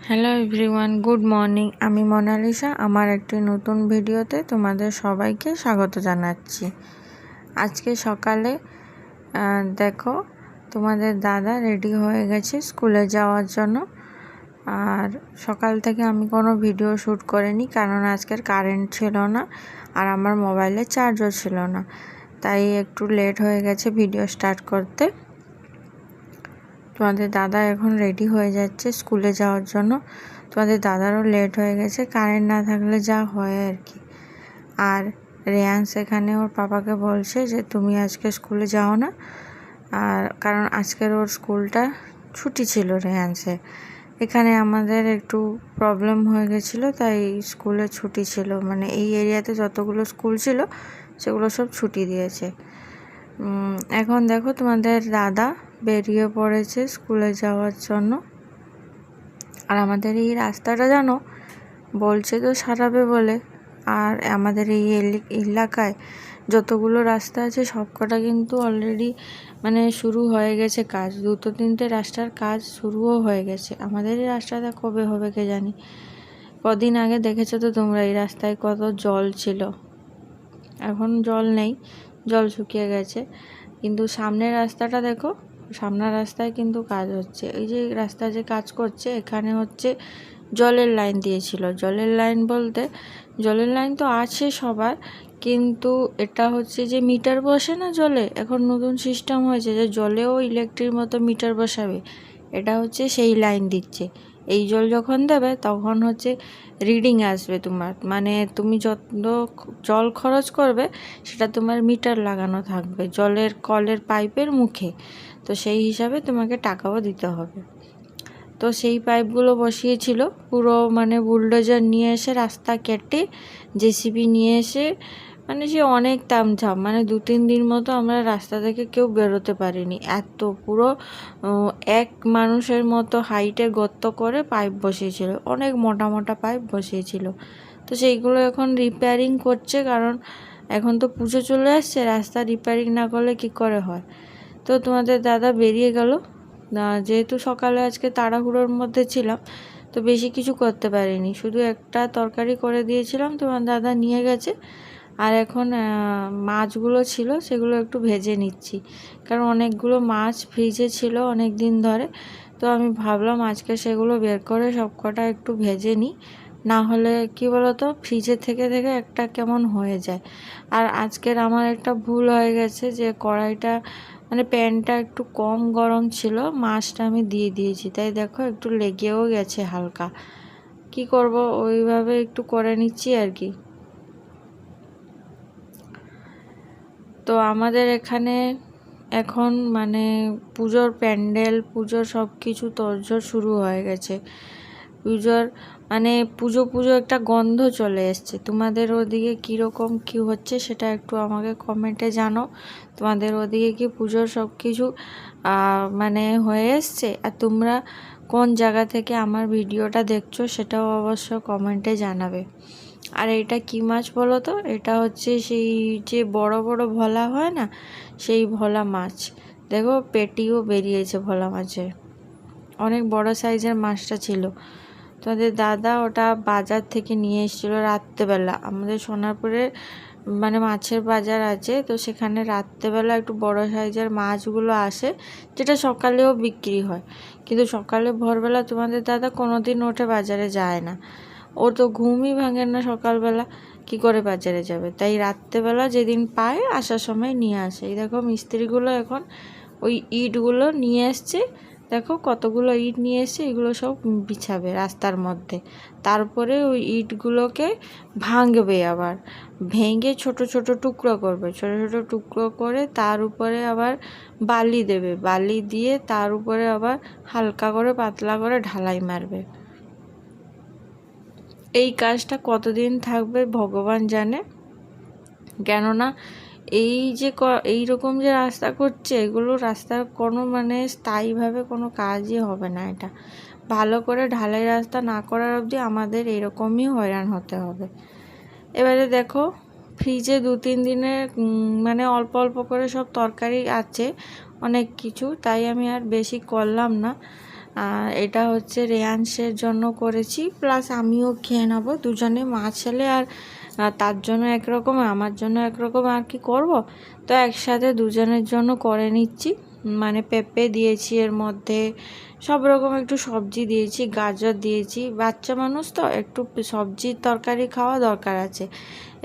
Hello everyone, good morning. আমি Mona Lisa. আমার একটি নতুন ভিডিওতে তোমাদের সবাইকে স্বাগত জানাচ্ছি। আজকে সকালে দেখো তোমাদের দাদা রেডি হয়ে গেছে স্কুলে যাওয়ার জন্য। আর সকাল থেকে আমি কোনো ভিডিও শ্যুট করিনি, কারণ আজকের কারেন্ট ছিল না আর আমার মোবাইলে চার্জও ছিল না, তাই একটু লেট হয়ে গেছে ভিডিও স্টার্ট করতে। তোমাদের দাদা এখন রেডি হয়ে যাচ্ছে স্কুলে যাওয়ার জন্য। তোমাদের দাদারও লেট হয়ে গেছে, কারেন্ট না থাকলে যা হয় আর কি। আর রেয়ান সেখানে ওর পাপাকে বলছে যে তুমি আজকে স্কুলে যাও না, আর কারণ আজকের ওর স্কুলটা ছুটি ছিল রেয়ান্সে। এখানে আমাদের একটু প্রবলেম হয়ে গেছিলো, তাই স্কুলে ছুটি ছিল, মানে এই এরিয়াতে যতগুলো স্কুল ছিল সেগুলো সব ছুটি দিয়েছে। এখন দেখো তোমাদের দাদা বেরিয়ে পড়েছে স্কুলে যাওয়ার জন্য। আর আমাদের এই রাস্তাটা জানো, বলছে তো সারাবে বলে, আর আমাদের এই এলাকায় যতগুলো রাস্তা আছে সবকটা কিন্তু অলরেডি মানে শুরু হয়ে গেছে কাজ। 2-3টে রাস্তার কাজ শুরুও হয়ে গেছে। আমাদের এই রাস্তাটা কবে হবে কে জানি। কদিন আগে দেখেছো তো তোমরা এই রাস্তায় কত জল ছিল, এখন জল নেই, জল শুকিয়ে গেছে। কিন্তু সামনের রাস্তাটা দেখো, সামনের রাস্তায় কিন্তু কাজ হচ্ছে। এই যে রাস্তা যে কাজ করছে এখানে হচ্ছে জলের লাইন দিয়েছিল। জলের লাইন বলতে জলের লাইন তো আছে সবার, কিন্তু এটা হচ্ছে যে মিটার বসে না জলে, এখন নতুন সিস্টেম হয়েছে যে জলেও ইলেকট্রিক মতো মিটার বসাবে। এটা হচ্ছে সেই লাইন দিচ্ছে। এই জল যখন দেবে তখন হচ্ছে রিডিং আসবে তোমার, মানে তুমি যত জল খরচ করবে সেটা তোমার মিটার লাগানো থাকবে জলের কলের পাইপের মুখে, তো সেই হিসাবে তোমাকে টাকাও দিতে হবে। তো সেই পাইপগুলো বসিয়েছিল পুরো, মানে বুলডোজার নিয়ে এসে রাস্তা কেটে জেসিবি নিয়ে এসে, মানে সে অনেক তামঝাম, মানে 2-3 দিন মতো আমরা রাস্তা থেকে কেউ বেরোতে পারিনি। এত পুরো এক মানুষের মতো হাইটে গর্ত করে পাইপ বসিয়েছিল, অনেক মোটা মোটা পাইপ বসিয়েছিল। তো সেইগুলো এখন রিপেয়ারিং করছে, কারণ এখন তো পুজো চলে আসছে, রাস্তা রিপেয়ারিং না করলে কি করে হয়। তো তোমাদের দাদা বেরিয়ে গেল, যেহেতু সকালে আজকে তাড়াহুড়োর মধ্যে ছিলাম তো বেশি কিছু করতে পারিনি, শুধু একটা তরকারি করে দিয়েছিলাম, তোমার দাদা নিয়ে গেছে। আর এখন মাছগুলো ছিল সেগুলো একটু ভেজে নিচ্ছি, কারণ অনেকগুলো মাছ ফ্রিজে ছিল অনেক দিন ধরে। তো আমি ভাবলাম আজকে সেগুলো বের করে সব কটা একটু ভেজে নিই, না হলে কি বলতো ফ্রিজে থেকে থেকে একটা কেমন হয়ে যায়। আর আজকের আমার একটা ভুল হয়ে গেছে যে কড়াইটা, মানে প্যানটা একটু কম গরম ছিল, মাছটা আমি দিয়ে দিয়েছি, তাই দেখো একটু লেগেও গেছে হালকা। কি করব, ওইভাবে একটু করে নিচ্ছি আর কি। তো আমাদের এখানে এখন মানে পুজোর প্যান্ডেল, পুজোর সব কিছু তোড়জোড় শুরু হয়ে গেছে। পুজোর মানে পুজো পুজো একটা গন্ধ চলে এসছে। তোমাদের ওদিকে কীরকম কী হচ্ছে সেটা একটু আমাকে কমেন্টে জানো। তোমাদের ওদিকে কি পুজোর সব কিছু মানে হয়ে এসছে, আর তোমরা কোন জায়গা থেকে আমার ভিডিওটা দেখছো সেটাও অবশ্য কমেন্টে জানাবে। আর এটা কি মাছ বলো তো, এটা হচ্ছে সেই যে বড় বড় ভোলা হয় না, সেই ভোলা মাছ। দেখো পেটিও বেরিয়েছে ভোলা মাছের, অনেক বড় সাইজের মাছটা ছিল। তোমাদের দাদা ওটা বাজার থেকে নিয়ে এসেছিলো রাত্রেবেলা। আমাদের সোনারপুরে মানে মাছের বাজার আছে, তো সেখানে রাত্রেবেলা একটু বড় সাইজের মাছগুলো আসে, যেটা সকালেও বিক্রি হয়। কিন্তু সকালে ভোরবেলা তোমাদের দাদা কোনোদিন ওঠে বাজারে যায় না, ও তো ঘুমই ভাঙে না সকালবেলা, কি করে বাজারে যাবে। তাই রাত্রেবেলা যেদিন পায় আসার সময় নিয়ে আসে। এই দেখো মিস্ত্রিগুলো এখন ওই ইটগুলো নিয়ে এসছে, দেখো কতগুলো ইট নিয়ে এসছে, এগুলো সব বিছাবে রাস্তার মধ্যে। তারপরে ওই ইটগুলোকে ভাঙবে, আবার ভেঙে ছোট ছোট টুকরো করবে, ছোট ছোট টুকরো করে তার উপরে আবার বালি দেবে, বালি দিয়ে তার উপরে আবার হালকা করে পাতলা করে ঢালাই মারবে। এই কাজটা কতদিন থাকবে ভগবান জানে, কেননা এই যে এইরকম যে রাস্তা করছে, এগুলো রাস্তার কোনো মানে স্থায়ীভাবে কোনো কাজই হবে না। এটা ভালো করে ঢালাই রাস্তা না করার অবধি আমাদের এরকমই হয়রান হতে হবে। এবারে দেখো ফ্রিজে 2-3 দিনের মানে অল্প অল্প করে সব তরকারি আছে অনেক কিছু, তাই আমি আর বেশি করলাম না। এটা হচ্ছে রেয়াংশের জন্য করেছি, প্লাস আমিও খেয়ে নেবো, দুজনে মা ছেলে। আর তার জন্য একরকম, আমার জন্য একরকম, আর কি করব, তো একসাথে দুজনের জন্য করে নিচ্ছি। মানে পেঁপে দিয়েছি, এর মধ্যে সব রকম একটু সবজি দিয়েছি, গাজর দিয়েছি, বাচ্চা মানুষ তো একটু সবজির তরকারি খাওয়া দরকার আছে।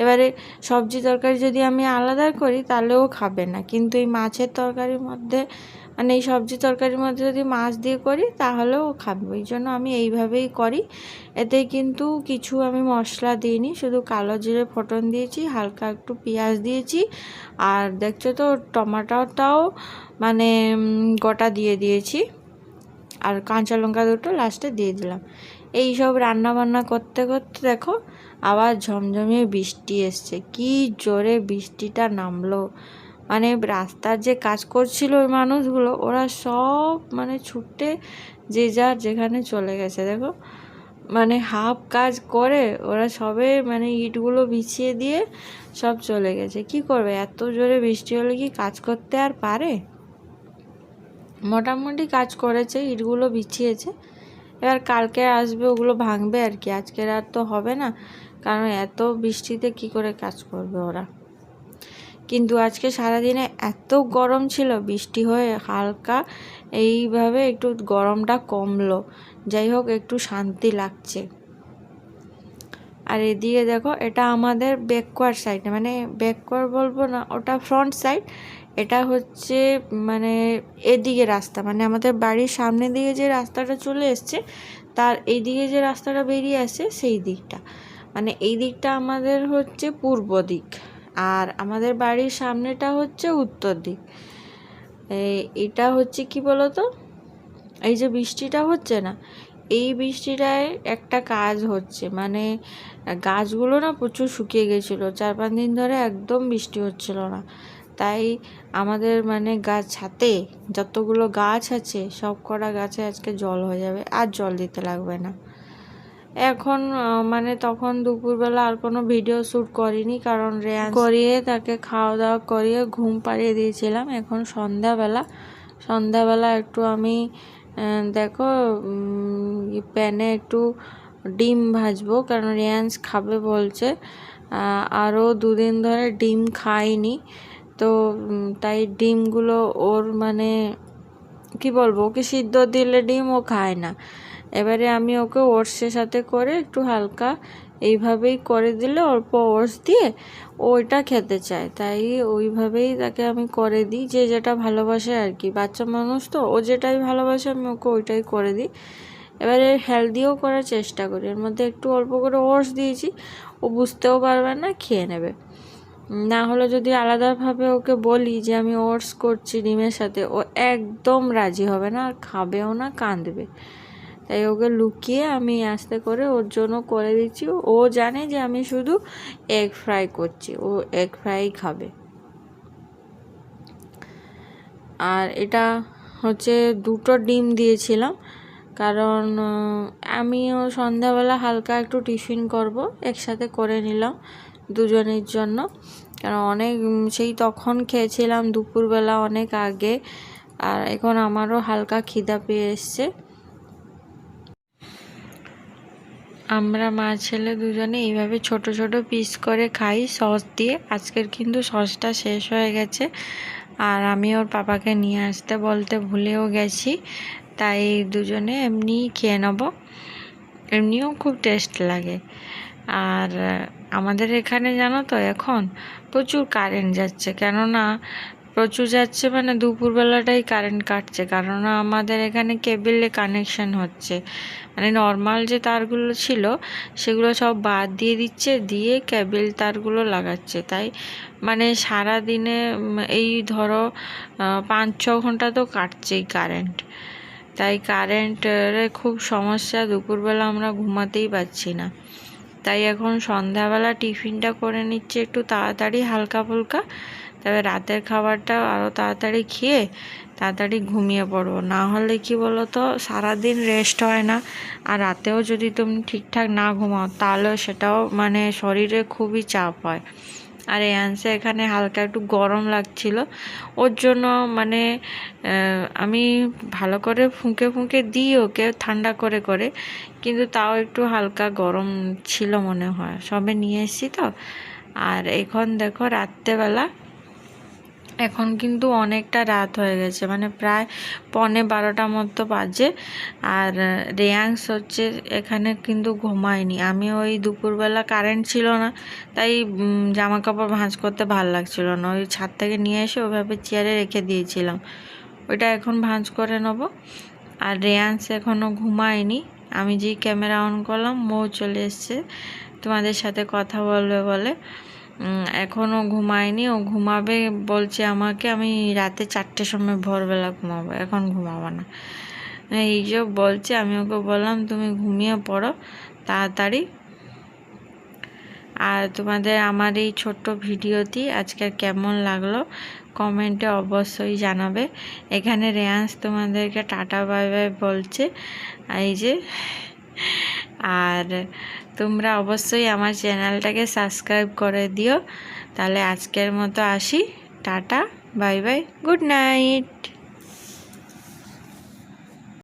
এবারে সবজি তরকারি যদি আমি আলাদা করি তাহলেও খাবে না, কিন্তু এই মাছের তরকারির মধ্যে, মানে এই সবজি তরকারির মধ্যে যদি মাছ দিয়ে করি তাহলেও খাবে, ওই জন্য আমি এইভাবেই করি। এতে কিন্তু কিছু আমি মশলা দিইনি, শুধু কালো জিরে ফোড়ন দিয়েছি, হালকা একটু পেঁয়াজ দিয়েছি, আর দেখছো তো টমেটোটাও মানে গোটা দিয়ে দিয়েছি, আর কাঁচা লঙ্কা দুটো লাস্টে দিয়ে দিলাম। এই সব রান্না বান্না করতে করতে দেখো আবার ঝমঝমিয়ে বৃষ্টি এসছে, কি জোরে বৃষ্টিটা নামলো। মানে রাস্তার যে কাজ করছিল ওই মানুষগুলো, ওরা সব মানে ছুটে যে যার যেখানে চলে গেছে। দেখো মানে হাফ কাজ করে ওরা সবে মানে ইটগুলো বিছিয়ে দিয়ে সব চলে গেছে। কি করবে, এত জোরে বৃষ্টি হলে কি কাজ করতে আর পারে? মোটামুটি কাজ করেছে, ইটগুলো বিছিয়েছে, এবার কালকে আসবে ওগুলো ভাঙবে আর কি, আজকের আর তো হবে না, কারণ এত বৃষ্টিতে কি করে কাজ করবে ওরা। কিন্তু আজকে সারাদিনে এত গরম ছিল, বৃষ্টি হয়ে হালকা এইভাবে একটু গরমটা কমলো, যাই হোক একটু শান্তি লাগছে। আর এদিকে দেখো এটা আমাদের ব্যাকওয়ার্ড সাইড, মানে ব্যাকওয়ার্ড বলবো না, ওটা ফ্রন্ট সাইড। এটা হচ্ছে মানে এদিকে রাস্তা, মানে আমাদের বাড়ির সামনের দিকে যে রাস্তাটা চলে এসছে তার এইদিকে যে রাস্তাটা বেরিয়ে আসে সেই দিকটা, মানে এই দিকটা আমাদের হচ্ছে পূর্ব দিক, আর আমাদের বাড়ির সামনেটা হচ্ছে উত্তর দিক। এটা হচ্ছে কি বলতো, এই যে বৃষ্টিটা হচ্ছে না, এই বৃষ্টিটায় একটা কাজ হচ্ছে, মানে গাছগুলো না প্রচুর শুকিয়ে গেছিলো, 4-5 দিন ধরে একদম বৃষ্টি হচ্ছিল না, তাই আমাদের মানে গাছ ছাতে যতগুলো গাছ আছে সব কটা গাছে আজকে জল হয়ে যাবে, আর জল দিতে লাগবে না। এখন মানে তখন দুপুরবেলা আর কোনো ভিডিও শ্যুট করিনি, কারণ রেয়ান করিয়ে তাকে খাওয়া দাওয়া করিয়ে ঘুম পাড়িয়ে দিয়েছিলাম। এখন সন্ধ্যাবেলা একটু আমি দেখো প্যানে একটু ডিম ভাজবো, কারণ রেয়ান্স খাবে বলছে, আরও 2 দিন ধরে ডিম খাইনি, তো তাই ডিমগুলো ওর মানে কি বলবো, ওকে সিদ্ধ দিলে ডিম ও খায় না। এবারে আমি ওকে ওটসের সাথে করে একটু হালকা এইভাবেই করে দিলে, অল্প ওটস দিয়ে ওইটা খেতে চায়, তাই ওইভাবেই তাকে আমি করে দিই, যে যেটা ভালোবাসে আর কি, বাচ্চা মানুষ তো, ও যেটাই ভালোবাসে আমি ওকে ওইটাই করে দিই। এবারে হেলদিও করার চেষ্টা করি, এর মধ্যে একটু অল্প করে ওটস দিয়েছি, ও বুঝতেও পারবে না, খেয়ে নেবে। না হলে যদি আলাদাভাবে ওকে বলি যে আমি ওটস করছি ডিমের সাথে, ও একদম রাজি হবে না, আর খাবেও না, কাঁদবে। তাই ওকে লুকিয়ে আমি আস্তে করে ওর জন্য করে দিচ্ছি, ও জানে যে আমি শুধু এগ ফ্রাই করছি, ও এগ ফ্রাই খাবে। আর এটা হচ্ছে 2টো ডিম দিয়েছিলাম, কারণ আমিও সন্ধ্যাবেলা হালকা একটু টিফিন করব, একসাথে করে নিলাম দুজনের জন্য, কারণ অনেক সেই তখন খেয়েছিলাম দুপুরবেলা অনেক আগে, আর এখন আমারও হালকা খিদা পেয়ে এসছে। আমরা মা ছেলে দুজনে এইভাবে ছোট ছোট পিস করে খাই সস দিয়ে। আজকের কিন্তু সসটা শেষ হয়ে গেছে, আর আমি ওর পাপাকে নিয়ে আসতে বলতে ভুলেও গেছি, তাই দুজনে এমনিই খেয়ে নেব, এমনিও খুব টেস্ট লাগে। আর আমাদের এখানে জানো তো এখন প্রচুর কারেন্ট যাচ্ছে, কেননা প্রচুর যাচ্ছে মানে দুপুরবেলাটাই কারেন্ট কাটছে, কারণ আমাদের এখানে কেবেলে কানেকশন হচ্ছে, মানে নর্মাল যে তারগুলো ছিল সেগুলো সব বাদ দিয়ে দিচ্ছে, দিয়ে কেবেল তারগুলো লাগাচ্ছে, তাই মানে সারা দিনে এই ধরো 5-6 ঘন্টা তো কাটছেই কারেন্ট, তাই কারেন্টের খুব সমস্যা, দুপুরবেলা আমরা ঘুমাতেই পারছি না। তাই এখন সন্ধ্যাবেলা টিফিনটা করে নিচ্ছে একটু তাড়াতাড়ি হালকা ফুলকা, তবে রাতের খাবারটা আরও তাড়াতাড়ি খেয়ে তাড়াতাড়ি ঘুমিয়ে পড়বো, না হলে কি বলো তো সারাদিন রেস্ট হয় না, আর রাতেও যদি তুমি ঠিকঠাক না ঘুমাও তাহলে সেটাও মানে শরীরে খুবই চাপ হয়। আর রেয়ান্সে এখানে হালকা একটু গরম লাগছিল, ওর জন্য মানে আমি ভালো করে ফুঁকে ফুঁকে দিই ওকে ঠান্ডা করে করে, কিন্তু তাও একটু হালকা গরম ছিল মনে হয়, সবে নিয়ে এসেছি তো। আর এখন দেখো রাত্রেবেলা, এখন কিন্তু অনেকটা রাত হয়ে গেছে, মানে প্রায় 11:15 মতো বাজে। আর রেয়াংস হচ্ছে এখানে কিন্তু ঘুমায়নি। আমি ওই দুপুরবেলা কারেন্ট ছিল না, তাই জামা কাপড় ভাঁজ করতে ভালো লাগছিল না, ওই ছাদ থেকে নিয়ে এসে ওইভাবে চেয়ারে রেখে দিয়েছিলাম, ওইটা এখন ভাঁজ করে নেব। আর রেয়াংস এখনও ঘুমায়নি, আমি যেই ক্যামেরা অন করলাম মৌ চলে এসছে তোমাদের সাথে কথা বলবে বলে। এখনও ঘুমায়নি, ও ঘুমাবে বলছে আমাকে, আমি রাতে 4টের সময় ভোরবেলা ঘুমাবো, এখন ঘুমাবো না এইসব বলছে। আমি ওকে বললাম তুমি ঘুমিয়ে পড়ো তাড়াতাড়ি। আর তোমাদের আমার এই ছোট্ট ভিডিওটি আজকের কেমন লাগলো কমেন্টে অবশ্যই জানাবে। এখানে রেয়ান্স তোমাদেরকে টাটা বাই বাই বলছে, এই যে। আর তোমরা অবশ্যই আমার চ্যানেলটাকে সাবস্ক্রাইব করে দিও। তাহলে আজকের মতো আসি, tata bye bye, good night.